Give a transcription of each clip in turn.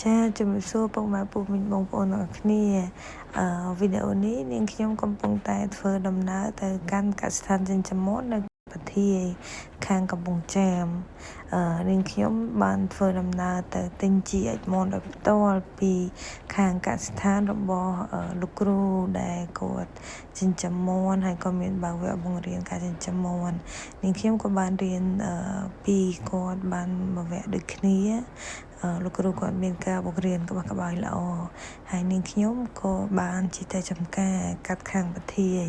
ចាជំរាបសួរពុកម៉ែពុកមីងបងប្អូនទាំងអស់គ្នាវីដេអូនេះនាងខ្ញុំកំពុងតែធ្វើដំណើរទៅកាន់កសិដ្ឋានចិញ្ចឹមមាន់នៅប្រធាយខាងកំពង់ចាមនាងខ្ញុំបានធ្វើដំណើរទៅទិញជីឯកមាន់ដោយផ្ទាល់ពីខាងកសិដ្ឋានរបស់លោកគ្រូដែលគាត់ចិញ្ចឹមមាន់ហើយក៏មានបើកវគ្គបង្រៀនការចិញ្ចឹមមាន់នាងខ្ញុំក៏បានរៀនពីគាត់បានមួយវគ្គដូចគ្នាលោកគ្រូគាត់មានការបង្រៀនក្បោះក្បាយល្អហើយនាងខ្ញុំក៏បានជាតែចំការកាត់ខាងប្រធាយ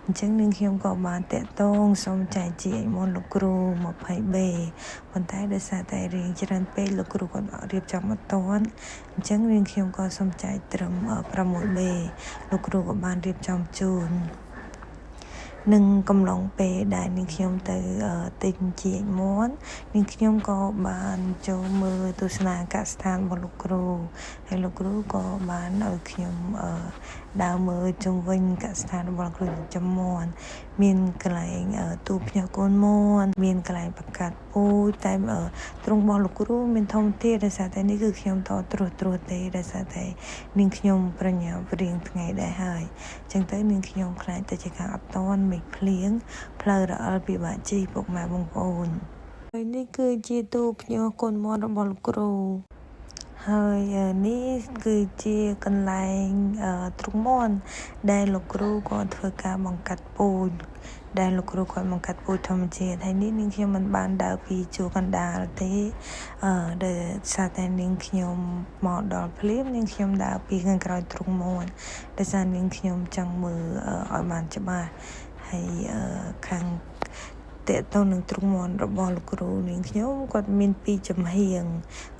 អញ្ចឹងនាងខ្ញុំក៏បានតាក់ទងសូមចែកជាឯកមាន់លោកគ្រូ 20B ប៉ុន្តែដោយសារតែរៀងច្រើនពេកលោកគ្រូគាត់រៀបចំអត់ទាន់អញ្ចឹងនាងខ្ញុំក៏សូមចែកត្រឹម 6B លោកគ្រូក៏បានរៀបចំជូននឹងកំឡុងពេលដែលនាងខ្ញុំទៅទិញជីឯកមាន់នាងខ្ញុំក៏បានចូលមើលទស្សនាកសិដ្ឋានរបស់លោកគ្រូហើយលោកគ្រូក៏បានឲ្យខ្ញុំដើរមើលជុំវិញកសិដ្ឋានរបស់លោកគ្រូចិញ្ចឹមមាន់មានកន្លែងទូភ្ញាក់កូនមាន់មានកន្លែងបង្កាត់ពូជតែទ្រង់របស់លោកគ្រូមានធំធាដោយសារតែនេះគឺខ្ញុំតត្រួសទេដោយសារតែនាងខ្ញុំប្រញាប់រៀងថ្ងៃដែរហើយអញ្ចឹងទៅនាងខ្ញុំខ្លាចទៅជាការអត់តន់មេឃភ្លៀងផ្លូវរអិលពិបាកជិះពុកម៉ែបងប្អូនហើយនេះគឺជាទូភ្ញាក់កូនមាន់របស់លោកគ្រូហើយនេះគឺជាកន្លែងទ្រុងមាន់ដែលលោកគ្រូគាត់ធ្វើការបង្កាត់ពូជដែលលោកគ្រូគាត់បង្កាត់ពូជធម្មជាតិហើយនេះនាងខ្ញុំមិនបានដើរពីជួរកណ្ដាលទេដែលសារតែនាងខ្ញុំមកដល់ភ្លាមនាងខ្ញុំដើរពីខាងក្រោយទ្រុងមាន់ដោយសារនាងខ្ញុំចង់មើលឲ្យបានច្បាស់ហើយខាងតេតទៅនឹងទ្រុងមាន់របស់លោកគ្រូនាងខ្ញុំគាត់មានពីរចំហៀង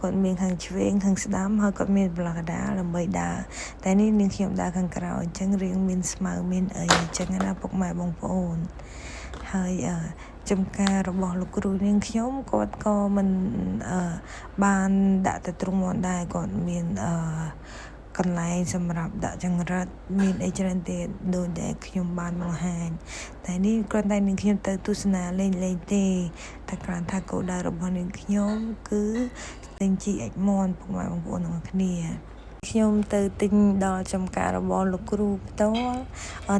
គាត់មានខាងឆ្វេងខាងស្ដាំហើយគាត់មានប្លុកកដាលដើម្បីដើរតែនេះនាងខ្ញុំដើរខាងក្រោយអញ្ចឹងរៀងមានស្មៅមានអីអញ្ចឹងណាពុកម៉ែបងប្អូនហើយចំការរបស់លោកគ្រូនាងខ្ញុំគាត់ក៏មិនបានដាក់ទៅទ្រុងមាន់ដែរគាត់មានកន្លែងសម្រាប់ដាក់ចង្រិតមានអីច្រើនទៀតដូចដែលខ្ញុំបានបង្ហាញតែនេះគ្រាន់តែនាងខ្ញុំទៅទស្សនាលេងទេតែគ្រាន់ថាគោលដៅរបស់នាងខ្ញុំគឺទិញជីឯកមាន់ពុកម៉ែបងប្អូនទាំងអស់គ្នាខ្ញុំទៅទិញដល់ចំការរបស់លោកគ្រូផ្ទាល់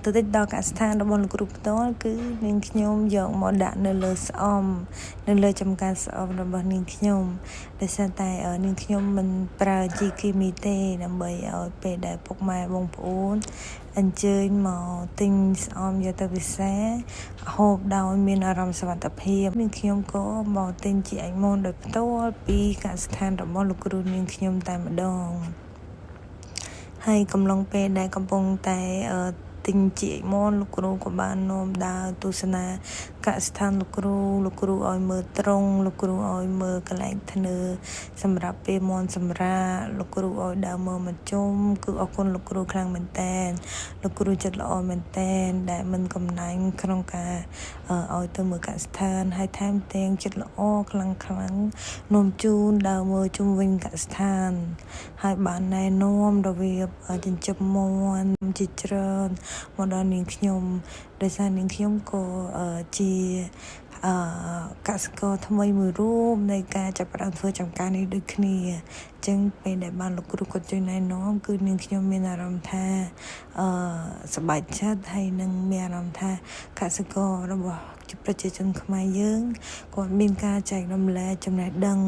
ទៅទិញដល់កសិដ្ឋានរបស់លោកគ្រូផ្ទាល់គឺនាងខ្ញុំយកមកដាក់នៅលើស្អំនៅលើចំការស្អំរបស់នាងខ្ញុំដោយសារតែនាងខ្ញុំមិនប្រើជីគីមីទេដើម្បីឲ្យពេលដែលពុកម៉ែបងប្អូនអញ្ជើញមកទិញស្អំយកទៅពិសាហូបដោយមានអារម្មណ៍សុវត្ថិភាពនាងខ្ញុំក៏មកទិញជីឯកមាន់ដោយផ្ទាល់ពីកសិដ្ឋានរបស់លោកគ្រូនាងខ្ញុំតែម្ដងហើយកំឡុងពេលដែលកំពុងតែទិញជីឯកមាន់លោកគ្រូក៏បាននាំដើរទស្សនាកសិដ្ឋានលោកគ្រូឲ្យមើលត្រង់លោកគ្រូឲ្យមើលកន្លែងធ្នើសម្រាប់ពេលមាន់សម្រាលោកគ្រូឲ្យដើរមើលមកជុំគឺអរគុណលោកគ្រូខ្លាំងមែនតែនលោកគ្រូចិត្តល្អមែនតែនដែលមិនកំណាញ់ក្នុងការឲ្យទៅមើលកសិដ្ឋានហើយថែមទាំងចិត្តល្អខ្លាំងនាំជូនដើរមើលជុំវិញកសិដ្ឋានហើយបានណែនាំរបៀបចិញ្ចឹមមាន់ជាច្រើនមកដល់នាងខ្ញុំដោយសារនាងខ្ញុំក៏ជាកសិករថ្មីមួយរូបនៃការចាប់ផ្ដើមធ្វើចំការនេះដូចគ្នាអញ្ចឹងពេលដែលបានលោកគ្រូគាត់ជួយណែនាំគឺនាងខ្ញុំមានអារម្មណ៍ថាសប្បាយចិត្តហើយនឹងមានអារម្មណ៍ថាកសិកររបស់ប្រជាជនខ្មែរយើងគាត់មានការចែករំលែកចំណេះដឹង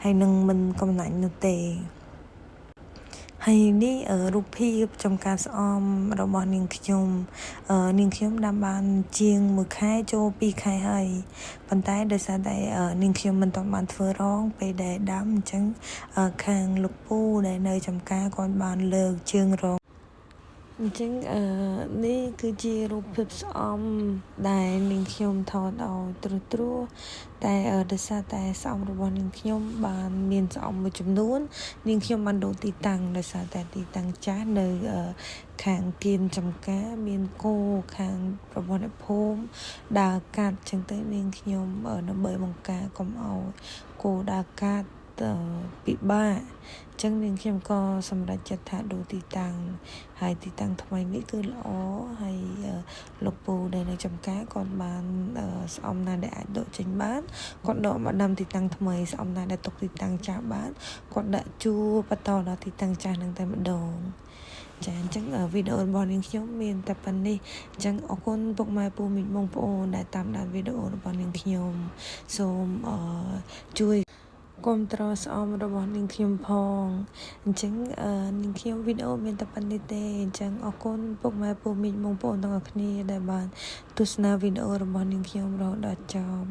ហើយនឹងមិនកំណាញ់នោះទេហើយនេះរូបភាពចំការស្អំរបស់នាងខ្ញុំដាំបានជាង1ខែចូល2ខែហើយប៉ុន្តែដោយសារតែនាងខ្ញុំមិនទាន់បានធ្វើរងពេលដែលដាំអញ្ចឹងខាងលោកពូដែលនៅចំការគាត់បានលើកជើងរងអញ្ចឹងនេះគឺជារូបភាពស្អំដែលនាងខ្ញុំថតឲ្យត្រួសតែដោយសារតែស្អំរបស់នាងខ្ញុំបានមានស្អំមួយចំនួននាងខ្ញុំបានដូរទីតាំងដោយសារតែទីតាំងចាស់នៅខាងគៀនចំការមានគោខាងប្រព័ន្ធអ្នកភូមិដើរកាត់អញ្ចឹងទៅនាងខ្ញុំដើម្បីបង្ការកុំឲ្យគោដើរកាត់ពិបាក ចឹងនាងខ្ញុំក៏សម្រេចចិត្តថាដូរទីតាំងហើយទីតាំងថ្មីនេះគឺល្អហើយលោកពូដែលនៅចំការគាត់បានស្អំណាដែលអាចដកចេញបានគាត់ដកមកដាំទីតាំងថ្មីស្អំណាដែលទុកទីតាំងចាស់បានគាត់ដាក់ជួរបន្តដល់ទីតាំងចាស់នឹងតែម្ដងចាអញ្ចឹងវីដេអូរបស់នាងខ្ញុំមានតែប៉ុណ្នេះអញ្ចឹងអរគុណពុកម៉ែពូមីងបងប្អូនដែលតាមដានវីដេអូរបស់នាងខ្ញុំសូមជួយគាំទ្រស្អំរបស់នាងខ្ញុំផងអញ្ចឹងនាងខ្ញុំវីដេអូមានតែប៉ុណ្្នេះទេអញ្ចឹងអរគុណពុកម៉ែពូមីងបងប្អូនទាំងអស់គ្នាដែលបានទស្សនាវីដេអូរបស់នាងខ្ញុំរហូតដល់ចប់